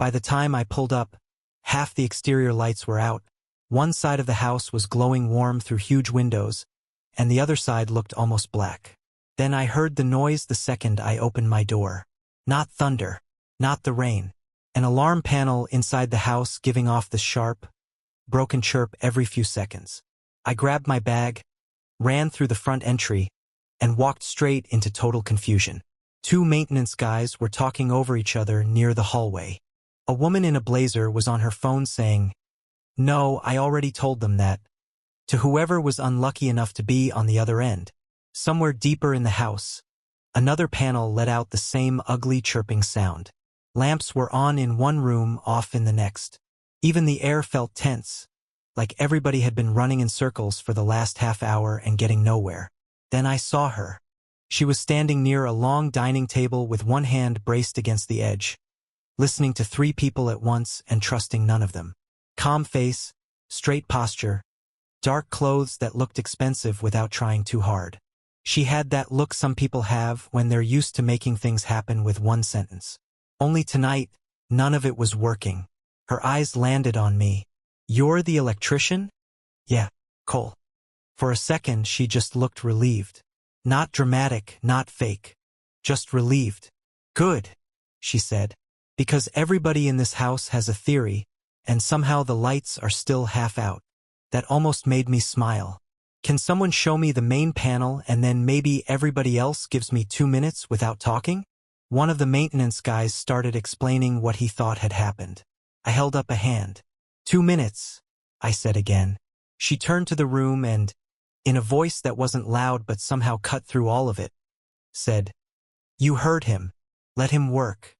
By the time I pulled up, half the exterior lights were out. One side of the house was glowing warm through huge windows, and the other side looked almost black. Then I heard the noise the second I opened my door. Not thunder, not the rain. An alarm panel inside the house giving off the sharp, broken chirp every few seconds. I grabbed my bag, ran through the front entry, and walked straight into total confusion. Two maintenance guys were talking over each other near the hallway. A woman in a blazer was on her phone saying, "No, I already told them that," to whoever was unlucky enough to be on the other end. Somewhere deeper in the house, another panel let out the same ugly chirping sound. Lamps were on in one room, off in the next. Even the air felt tense, like everybody had been running in circles for the last half hour and getting nowhere. Then I saw her. She was standing near a long dining table with one hand braced against the edge, listening to three people at once and trusting none of them. Calm face, straight posture, dark clothes that looked expensive without trying too hard. She had that look some people have when they're used to making things happen with one sentence. Only tonight, none of it was working. Her eyes landed on me. "You're the electrician?" "Yeah, Cole." For a second, she just looked relieved. Not dramatic, not fake. Just relieved. "Good," she said. "Because everybody in this house has a theory, and somehow the lights are still half out." That almost made me smile. Can someone show me the main panel and then maybe everybody else gives me 2 minutes without talking? One of the maintenance guys started explaining what he thought had happened. I held up a hand. 2 minutes, I said again. She turned to the room and, in a voice that wasn't loud but somehow cut through all of it, said, "You heard him. Let him work."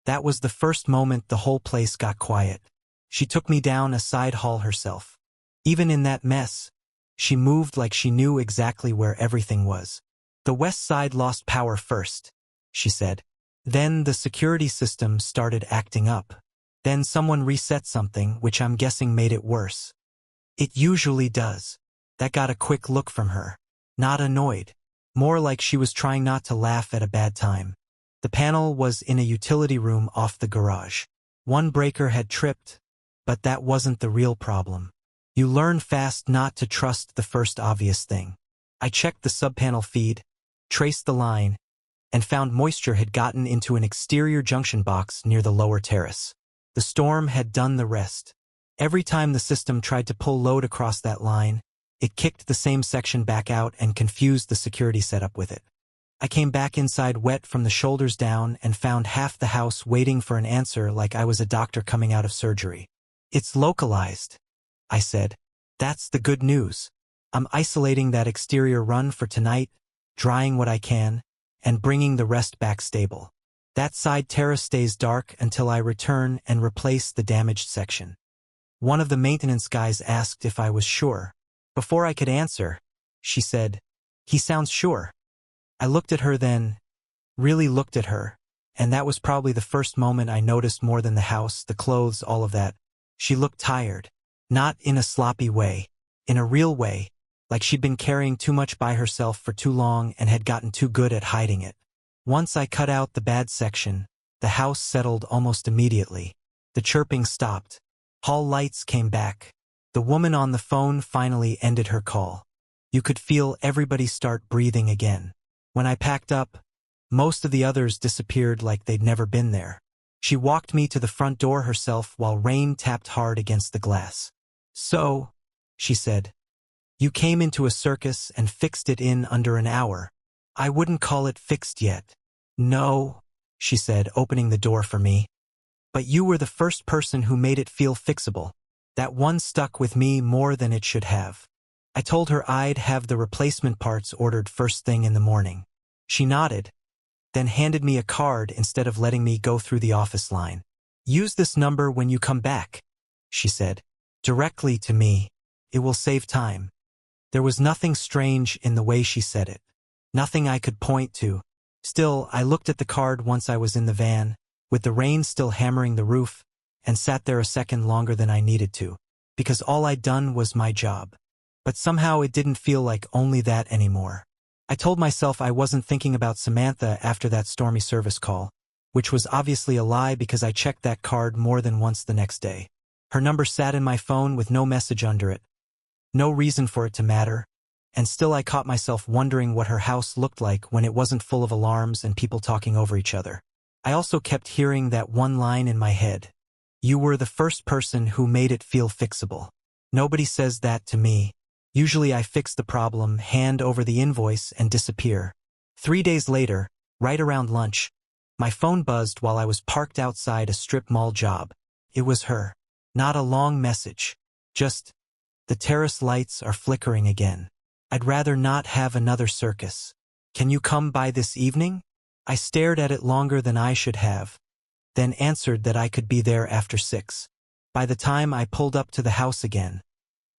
That was the first moment the whole place got quiet. She took me down a side hall herself. Even in that mess, she moved like she knew exactly where everything was. "The west side lost power first," she said. "Then the security system started acting up. Then someone reset something, which I'm guessing made it worse. It usually does." That got a quick look from her. Not annoyed. More like she was trying not to laugh at a bad time. The panel was in a utility room off the garage. One breaker had tripped, but that wasn't the real problem. You learn fast not to trust the first obvious thing. I checked the subpanel feed, traced the line, and found moisture had gotten into an exterior junction box near the lower terrace. The storm had done the rest. Every time the system tried to pull load across that line, it kicked the same section back out and confused the security setup with it. I came back inside wet from the shoulders down and found half the house waiting for an answer like I was a doctor coming out of surgery. "It's localized," I said. "That's the good news. I'm isolating that exterior run for tonight, drying what I can, and bringing the rest back stable. That side terrace stays dark until I return and replace the damaged section." One of the maintenance guys asked if I was sure. Before I could answer, she said, "He sounds sure." I looked at her then, really looked at her, and that was probably the first moment I noticed more than the house, the clothes, all of that. She looked tired. Not in a sloppy way, in a real way, like she'd been carrying too much by herself for too long and had gotten too good at hiding it. Once I cut out the bad section, the house settled almost immediately. The chirping stopped. Hall lights came back. The woman on the phone finally ended her call. You could feel everybody start breathing again. When I packed up, most of the others disappeared like they'd never been there. She walked me to the front door herself while rain tapped hard against the glass. "So," she said, "you came into a circus and fixed it in under an hour. I wouldn't call it fixed yet." "No," she said, opening the door for me. "But you were the first person who made it feel fixable. That one stuck with me more than it should have." I told her I'd have the replacement parts ordered first thing in the morning. She nodded, then handed me a card instead of letting me go through the office line. "Use this number when you come back," she said. Directly to me. "It will save time." There was nothing strange in the way she said it. Nothing I could point to. Still, I looked at the card once I was in the van, with the rain still hammering the roof, and sat there a second longer than I needed to, because all I'd done was my job. But somehow it didn't feel like only that anymore. I told myself I wasn't thinking about Samantha after that stormy service call. which was obviously a lie because I checked that card more than once the next day. Her number sat in my phone with no message under it, no reason for it to matter, and still I caught myself wondering what her house looked like when it wasn't full of alarms and people talking over each other. I also kept hearing that one line in my head. You were the first person who made it feel fixable. Nobody says that to me. Usually I fix the problem, hand over the invoice, and disappear. 3 days later, right around lunch, my phone buzzed while I was parked outside a strip mall job. It was her. Not a long message. Just, the terrace lights are flickering again. I'd rather not have another circus. Can you come by this evening? I stared at it longer than I should have, then answered that I could be there after 6. By the time I pulled up to the house again,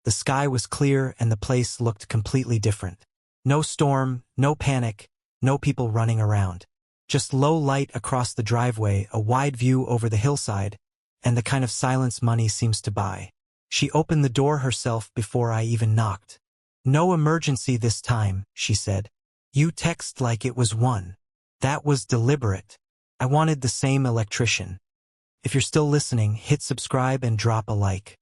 the sky was clear and the place looked completely different. No storm, no panic, no people running around. Just low light across the driveway, a wide view over the hillside, and the kind of silence money seems to buy. She opened the door herself before I even knocked. No emergency this time, she said. You text like it was one. That was deliberate. I wanted the same electrician. If you're still listening, hit subscribe and drop a like.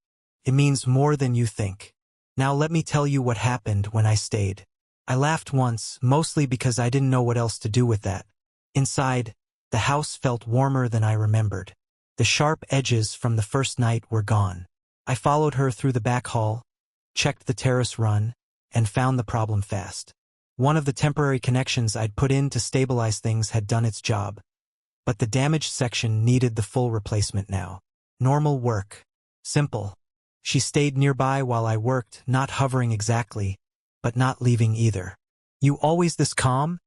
It means more than you think. Now let me tell you what happened when I stayed. I laughed once, mostly because I didn't know what else to do with that. Inside, the house felt warmer than I remembered. The sharp edges from the first night were gone. I followed her through the back hall, checked the terrace run, and found the problem fast. One of the temporary connections I'd put in to stabilize things had done its job, but the damaged section needed the full replacement now. Normal work. Simple. She stayed nearby while I worked, not hovering exactly, but not leaving either. You always this calm?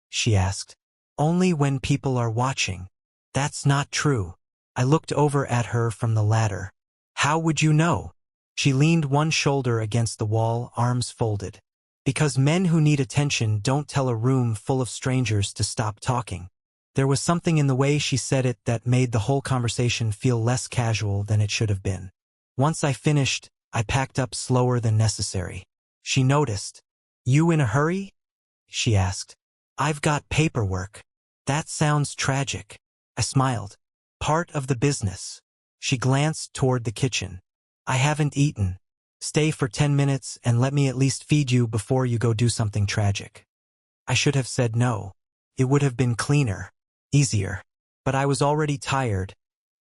She asked. Only when people are watching. That's not true. I looked over at her from the ladder. How would you know? She leaned one shoulder against the wall, arms folded. Because men who need attention don't tell a room full of strangers to stop talking. There was something in the way she said it that made the whole conversation feel less casual than it should have been. Once I finished, I packed up slower than necessary. She noticed. You in a hurry? She asked. I've got paperwork. That sounds tragic. I smiled. Part of the business. She glanced toward the kitchen. I haven't eaten. Stay for 10 minutes and let me at least feed you before you go do something tragic. I should have said no. It would have been cleaner, easier. But I was already tired,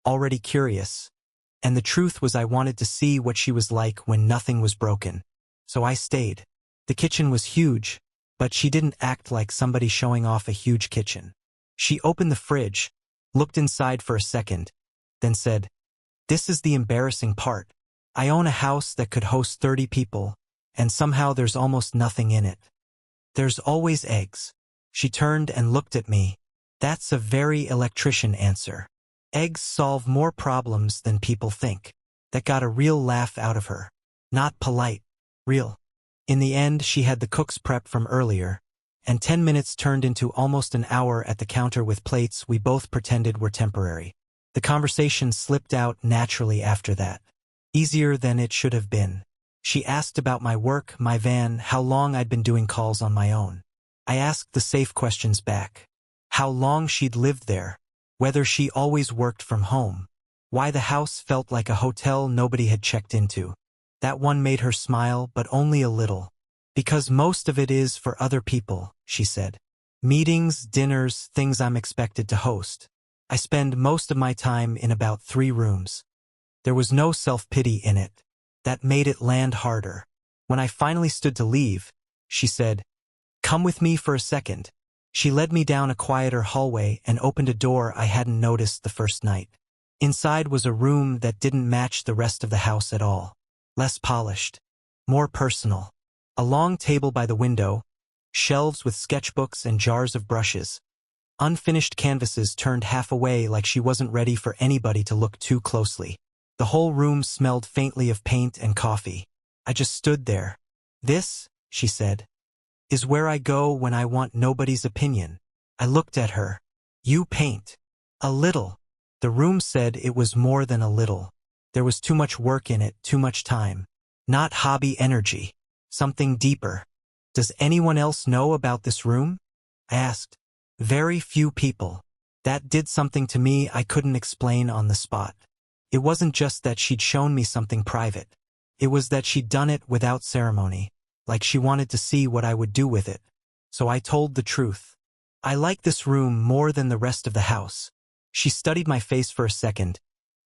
already curious. And the truth was I wanted to see what she was like when nothing was broken. So I stayed. The kitchen was huge, but she didn't act like somebody showing off a huge kitchen. She opened the fridge, looked inside for a second, then said, This is the embarrassing part. I own a house that could host 30 people, and somehow there's almost nothing in it. There's always eggs. She turned and looked at me. That's a very electrician answer. Eggs solve more problems than people think. That got a real laugh out of her. Not polite. Real. In the end, she had the cook's prep from earlier, and 10 minutes turned into almost an hour at the counter with plates we both pretended were temporary. The conversation slipped out naturally after that. Easier than it should have been. She asked about my work, my van, how long I'd been doing calls on my own. I asked the safe questions back. How long she'd lived there. Whether she always worked from home. Why the house felt like a hotel nobody had checked into. That one made her smile, but only a little. Because most of it is for other people, she said. Meetings, dinners, things I'm expected to host. I spend most of my time in about 3 rooms. There was no self-pity in it. That made it land harder. When I finally stood to leave, she said, Come with me for a second. She led me down a quieter hallway and opened a door I hadn't noticed the first night. Inside was a room that didn't match the rest of the house at all. Less polished. More personal. A long table by the window, shelves with sketchbooks and jars of brushes. Unfinished canvases turned half away like she wasn't ready for anybody to look too closely. The whole room smelled faintly of paint and coffee. I just stood there. This, she said, is where I go when I want nobody's opinion. I looked at her. You paint. A little. The room said it was more than a little. There was too much work in it, too much time. Not hobby energy. Something deeper. Does anyone else know about this room? I asked. Very few people. That did something to me I couldn't explain on the spot. It wasn't just that she'd shown me something private. It was that she'd done it without ceremony, like she wanted to see what I would do with it. So I told the truth. I like this room more than the rest of the house. She studied my face for a second,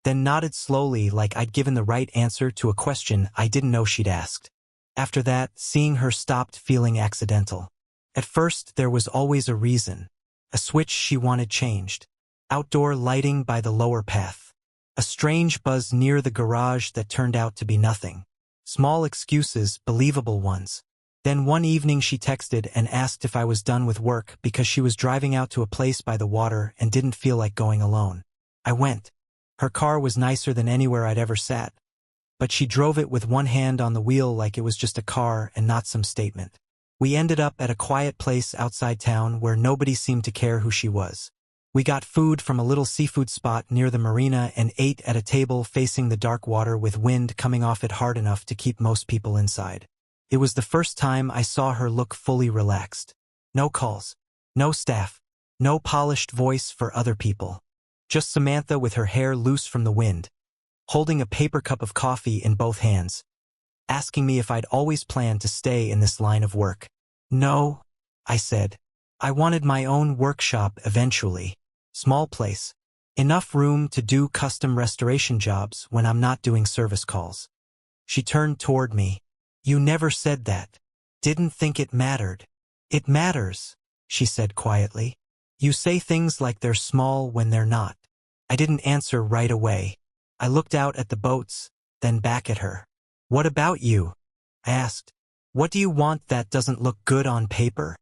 then nodded slowly like I'd given the right answer to a question I didn't know she'd asked. After that, seeing her stopped feeling accidental. At first, there was always a reason. A switch she wanted changed. Outdoor lighting by the lower path. A strange buzz near the garage that turned out to be nothing. Small excuses, believable ones. Then one evening she texted and asked if I was done with work because she was driving out to a place by the water and didn't feel like going alone. I went. Her car was nicer than anywhere I'd ever sat. But she drove it with one hand on the wheel like it was just a car and not some statement. We ended up at a quiet place outside town where nobody seemed to care who she was. We got food from a little seafood spot near the marina and ate at a table facing the dark water with wind coming off it hard enough to keep most people inside. It was the first time I saw her look fully relaxed. No calls. No staff. No polished voice for other people. Just Samantha with her hair loose from the wind, holding a paper cup of coffee in both hands, asking me if I'd always planned to stay in this line of work. No, I said. I wanted my own workshop eventually. Small place. Enough room to do custom restoration jobs when I'm not doing service calls. She turned toward me. You never said that. Didn't think it mattered. It matters, she said quietly. You say things like they're small when they're not. I didn't answer right away. I looked out at the boats, then back at her. What about you? I asked. What do you want that doesn't look good on paper?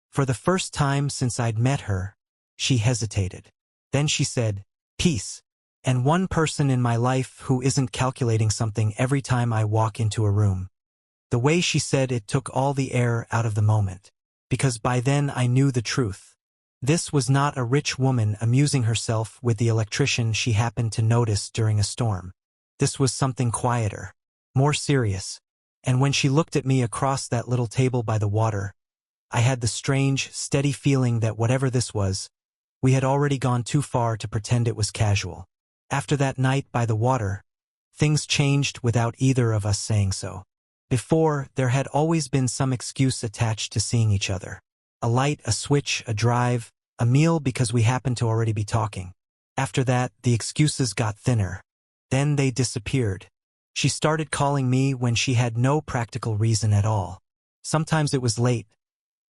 For the first time since I'd met her, she hesitated. Then she said, peace. And one person in my life who isn't calculating something every time I walk into a room. The way she said it took all the air out of the moment. Because by then I knew the truth. This was not a rich woman amusing herself with the electrician she happened to notice during a storm. This was something quieter, more serious. And when she looked at me across that little table by the water, I had the strange, steady feeling that whatever this was, we had already gone too far to pretend it was casual. After that night by the water, things changed without either of us saying so. Before, there had always been some excuse attached to seeing each other. A light, a switch, a drive, a meal because we happened to already be talking. After that, the excuses got thinner. Then they disappeared. She started calling me when she had no practical reason at all. Sometimes it was late,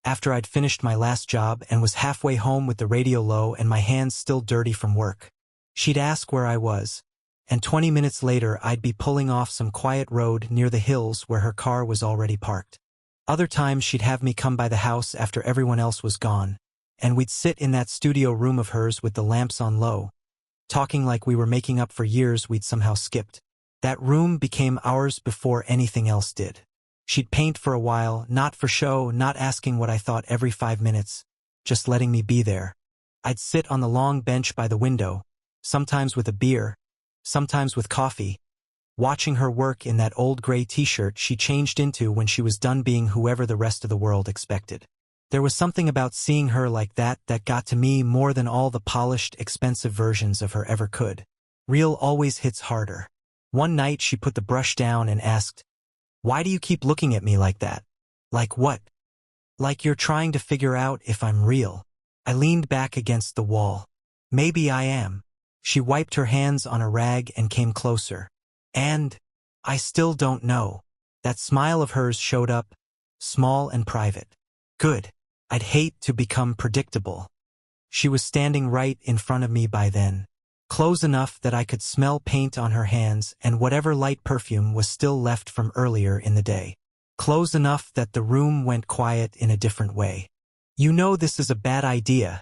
after I'd finished my last job and was halfway home with the radio low and my hands still dirty from work. She'd ask where I was, and 20 minutes later I'd be pulling off some quiet road near the hills where her car was already parked. Other times she'd have me come by the house after everyone else was gone, and we'd sit in that studio room of hers with the lamps on low, talking like we were making up for years we'd somehow skipped. That room became ours before anything else did. She'd paint for a while, not for show, not asking what I thought every 5 minutes, just letting me be there. I'd sit on the long bench by the window, sometimes with a beer, sometimes with coffee, watching her work in that old gray t-shirt she changed into when she was done being whoever the rest of the world expected. There was something about seeing her like that that got to me more than all the polished, expensive versions of her ever could. Real always hits harder. One night she put the brush down and asked, "Why do you keep looking at me like that?" "Like what?" "Like you're trying to figure out if I'm real." I leaned back against the wall. "Maybe I am." She wiped her hands on a rag and came closer. "And I still don't know." That smile of hers showed up, small and private. Good. I'd hate to become predictable. She was standing right in front of me by then, close enough that I could smell paint on her hands and whatever light perfume was still left from earlier in the day. Close enough that the room went quiet in a different way. "You know this is a bad idea,"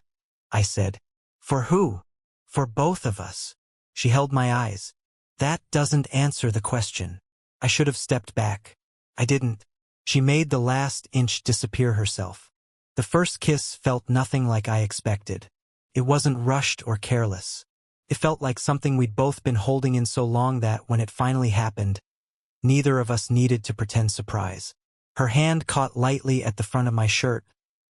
I said. "For who?" "For both of us." She held my eyes. "That doesn't answer the question." I should have stepped back. I didn't. She made the last inch disappear herself. The first kiss felt nothing like I expected. It wasn't rushed or careless. It felt like something we'd both been holding in so long that, when it finally happened, neither of us needed to pretend surprise. Her hand caught lightly at the front of my shirt,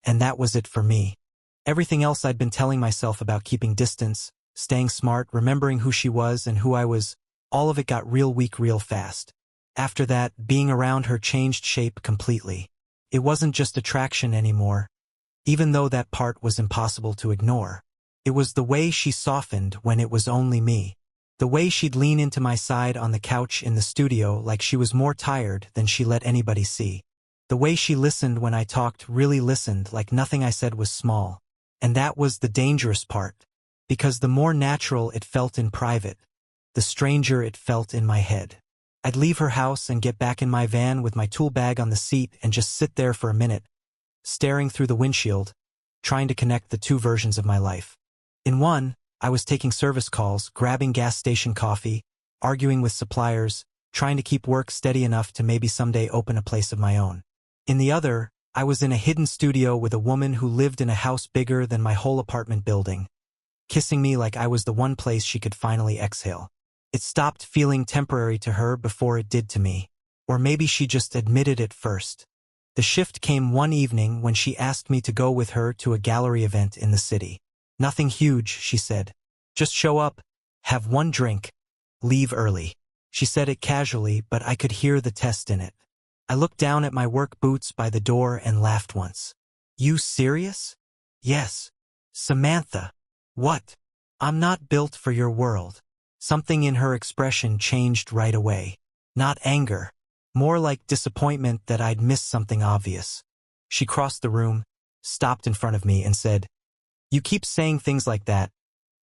and that was it for me. Everything else I'd been telling myself about keeping distance, staying smart, remembering who she was and who I was, all of it got real weak real fast. After that, being around her changed shape completely. It wasn't just attraction anymore, even though that part was impossible to ignore. It was the way she softened when it was only me. The way she'd lean into my side on the couch in the studio like she was more tired than she let anybody see. The way she listened when I talked, really listened, like nothing I said was small. And that was the dangerous part, because the more natural it felt in private, the stranger it felt in my head. I'd leave her house and get back in my van with my tool bag on the seat and just sit there for a minute, staring through the windshield, trying to connect the two versions of my life. In one, I was taking service calls, grabbing gas station coffee, arguing with suppliers, trying to keep work steady enough to maybe someday open a place of my own. In the other, I was in a hidden studio with a woman who lived in a house bigger than my whole apartment building, kissing me like I was the one place she could finally exhale. It stopped feeling temporary to her before it did to me. Or maybe she just admitted it first. The shift came one evening when she asked me to go with her to a gallery event in the city. Nothing huge, she said. Just show up, have one drink, leave early. She said it casually, but I could hear the test in it. I looked down at my work boots by the door and laughed once. You serious? Yes. Samantha. What? I'm not built for your world. Something in her expression changed right away. Not anger. More like disappointment that I'd missed something obvious. She crossed the room, stopped in front of me and said, "You keep saying things like that,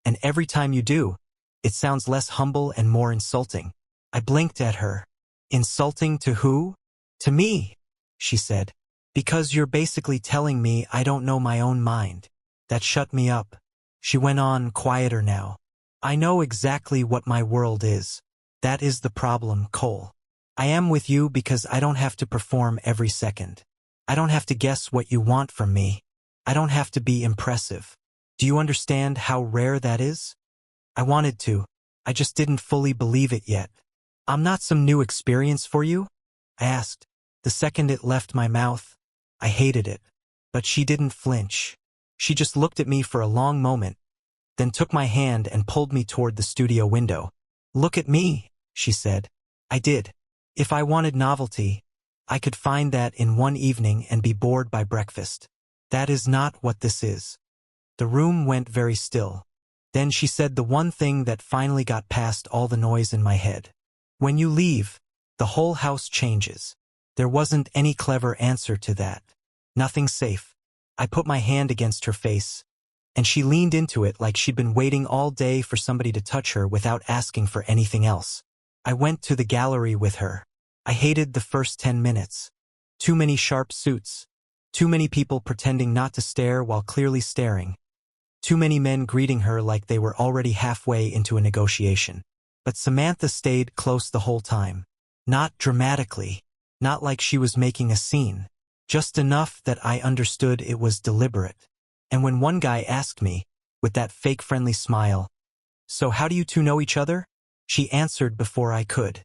and every time you do, it sounds less humble and more insulting." I blinked at her. Insulting to who? To me, she said. Because you're basically telling me I don't know my own mind. That shut me up. She went on, quieter now. I know exactly what my world is. That is the problem, Cole. I am with you because I don't have to perform every second. I don't have to guess what you want from me. I don't have to be impressive. Do you understand how rare that is? I wanted to. I just didn't fully believe it yet. I'm not some new experience for you? I asked. The second it left my mouth, I hated it. But she didn't flinch. She just looked at me for a long moment, then took my hand and pulled me toward the studio window. Look at me, she said. I did. If I wanted novelty, I could find that in one evening and be bored by breakfast. That is not what this is. The room went very still. Then she said the one thing that finally got past all the noise in my head. When you leave, the whole house changes. There wasn't any clever answer to that. Nothing safe. I put my hand against her face, and she leaned into it like she'd been waiting all day for somebody to touch her without asking for anything else. I went to the gallery with her. I hated the first 10 minutes. Too many sharp suits. Too many people pretending not to stare while clearly staring. Too many men greeting her like they were already halfway into a negotiation. But Samantha stayed close the whole time. Not dramatically. Not like she was making a scene. Just enough that I understood it was deliberate. And when one guy asked me, with that fake friendly smile, "So how do you two know each other?" she answered before I could.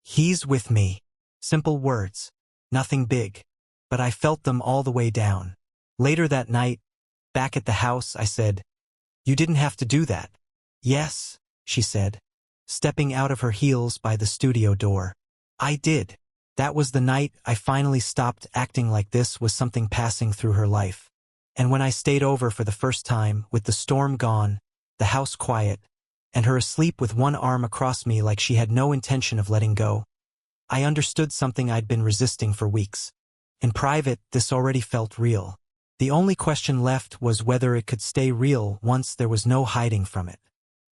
"He's with me." Simple words. Nothing big. But I felt them all the way down. Later that night, back at the house, I said, "You didn't have to do that." "Yes," she said, stepping out of her heels by the studio door. "I did." That was the night I finally stopped acting like this was something passing through her life. And when I stayed over for the first time, with the storm gone, the house quiet, and her asleep with one arm across me like she had no intention of letting go, I understood something I'd been resisting for weeks. In private, this already felt real. The only question left was whether it could stay real once there was no hiding from it.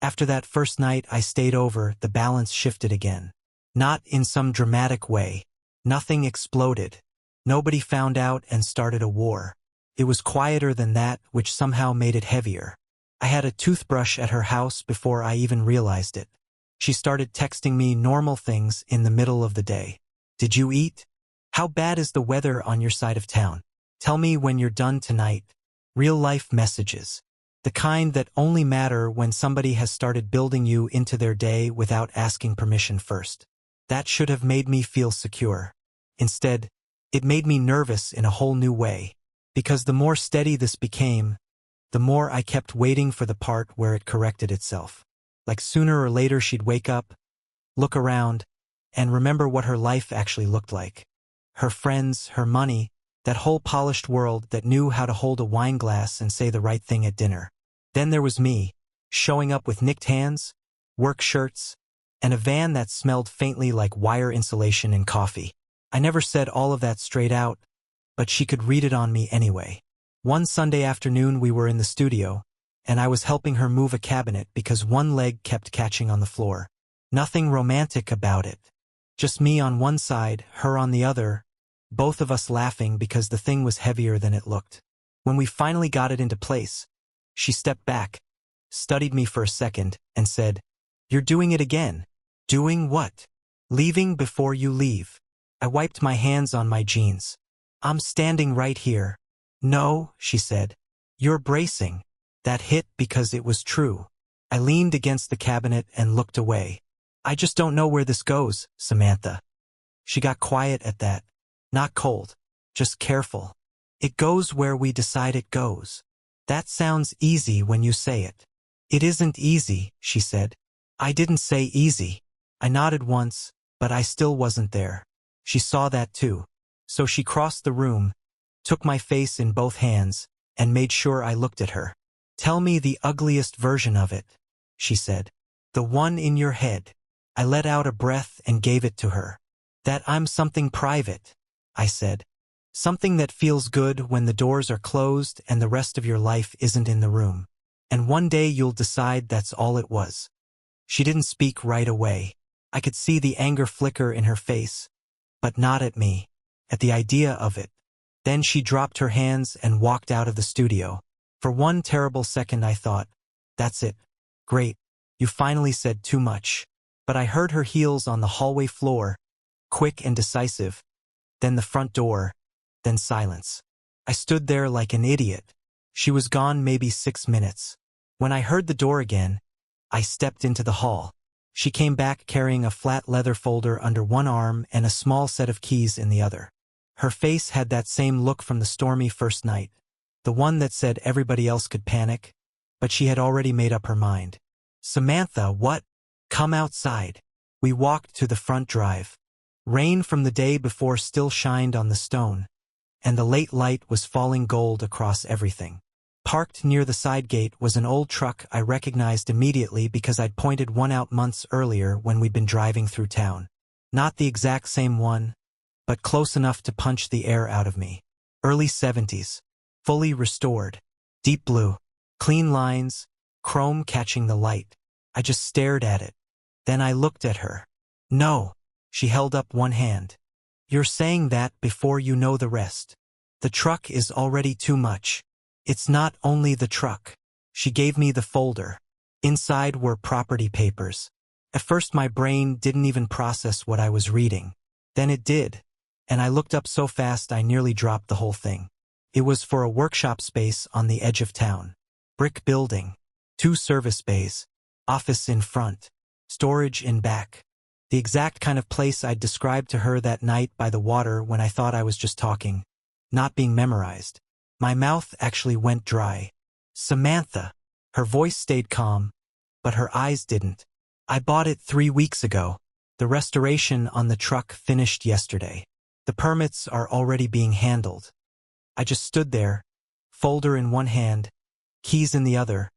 After that first night I stayed over, the balance shifted again. Not in some dramatic way. Nothing exploded. Nobody found out and started a war. It was quieter than that, which somehow made it heavier. I had a toothbrush at her house before I even realized it. She started texting me normal things in the middle of the day. "Did you eat? How bad is the weather on your side of town? Tell me when you're done tonight." Real-life messages. The kind that only matter when somebody has started building you into their day without asking permission first. That should have made me feel secure. Instead, it made me nervous in a whole new way. Because the more steady this became, the more I kept waiting for the part where it corrected itself. Like sooner or later she'd wake up, look around, and remember what her life actually looked like. Her friends, her money, that whole polished world that knew how to hold a wine glass and say the right thing at dinner. Then there was me, showing up with nicked hands, work shirts, and a van that smelled faintly like wire insulation and coffee. I never said all of that straight out, but she could read it on me anyway. One Sunday afternoon we were in the studio, and I was helping her move a cabinet because one leg kept catching on the floor. Nothing romantic about it. Just me on one side, her on the other, both of us laughing because the thing was heavier than it looked. When we finally got it into place, she stepped back, studied me for a second, and said, "You're doing it again." "Doing what?" "Leaving before you leave." I wiped my hands on my jeans. "I'm standing right here." "No," she said. "You're bracing." That hit because it was true. I leaned against the cabinet and looked away. "I just don't know where this goes, Samantha." She got quiet at that. Not cold, just careful. "It goes where we decide it goes." "That sounds easy when you say it." "It isn't easy," she said. "I didn't say easy." I nodded once, but I still wasn't there. She saw that too. So she crossed the room, took my face in both hands, and made sure I looked at her. "Tell me the ugliest version of it," she said. "The one in your head." I let out a breath and gave it to her. "That I'm something private," I said. "Something that feels good when the doors are closed and the rest of your life isn't in the room. And one day you'll decide that's all it was." She didn't speak right away. I could see the anger flicker in her face, but not at me, at the idea of it. Then she dropped her hands and walked out of the studio. For one terrible second I thought, "That's it. Great. You finally said too much." But I heard her heels on the hallway floor, quick and decisive, then the front door, then silence. I stood there like an idiot. She was gone maybe 6 minutes. When I heard the door again, I stepped into the hall. She came back carrying a flat leather folder under one arm and a small set of keys in the other. Her face had that same look from the stormy first night, the one that said everybody else could panic, but she had already made up her mind. "Samantha, what?" "Come outside." We walked to the front drive. Rain from the day before still shined on the stone, and the late light was falling gold across everything. Parked near the side gate was an old truck I recognized immediately because I'd pointed one out months earlier when we'd been driving through town. Not the exact same one, but close enough to punch the air out of me. Early 70s. Fully restored. Deep blue. Clean lines, chrome catching the light. I just stared at it. Then I looked at her. "No." She held up one hand. "You're saying that before you know the rest. The truck is already too much." "It's not only the truck." She gave me the folder. Inside were property papers. At first my brain didn't even process what I was reading. Then it did, and I looked up so fast I nearly dropped the whole thing. It was for a workshop space on the edge of town. Brick building. 2 service bays. Office in front. Storage in back. The exact kind of place I'd described to her that night by the water when I thought I was just talking, not being memorized. My mouth actually went dry. "Samantha." Her voice stayed calm, but her eyes didn't. "I bought it 3 weeks ago. The restoration on the truck finished yesterday. The permits are already being handled." I just stood there, folder in one hand, keys in the other,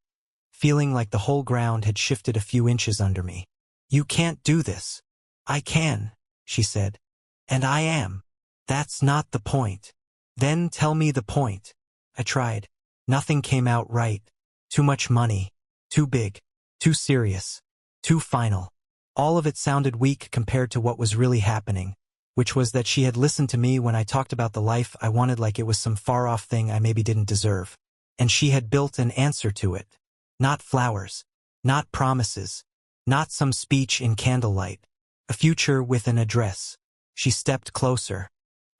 feeling like the whole ground had shifted a few inches under me. "You can't do this." "I can," she said. "And I am." "That's not the point." "Then tell me the point." I tried. Nothing came out right. Too much money. Too big. Too serious. Too final. All of it sounded weak compared to what was really happening, which was that she had listened to me when I talked about the life I wanted like it was some far-off thing I maybe didn't deserve. And she had built an answer to it. Not flowers. Not promises. Not some speech in candlelight. A future with an address. She stepped closer.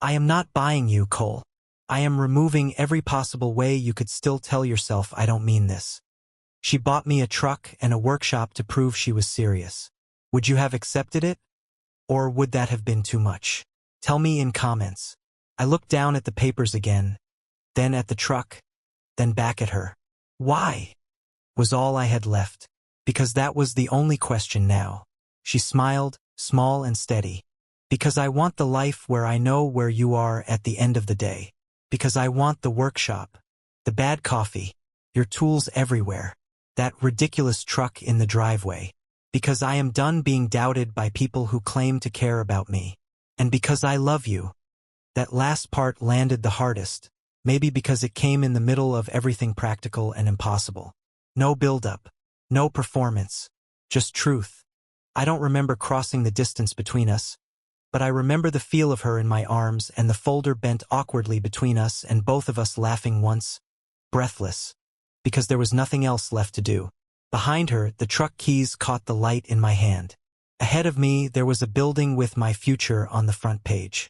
"I am not buying you, Cole. I am removing every possible way you could still tell yourself I don't mean this." She bought me a truck and a workshop to prove she was serious. Would you have accepted it? Or would that have been too much? Tell me in comments. I looked down at the papers again, then at the truck, then back at her. Why? Was all I had left. Because that was the only question now. She smiled, small and steady. Because I want the life where I know where you are at the end of the day. Because I want the workshop, the bad coffee, your tools everywhere, that ridiculous truck in the driveway. Because I am done being doubted by people who claim to care about me. And because I love you. That last part landed the hardest, maybe because it came in the middle of everything practical and impossible. No build-up, no performance, just truth. I don't remember crossing the distance between us, but I remember the feel of her in my arms and the folder bent awkwardly between us and both of us laughing once, breathless, because there was nothing else left to do. Behind her, the truck keys caught the light in my hand. Ahead of me, there was a building with my future on the front page.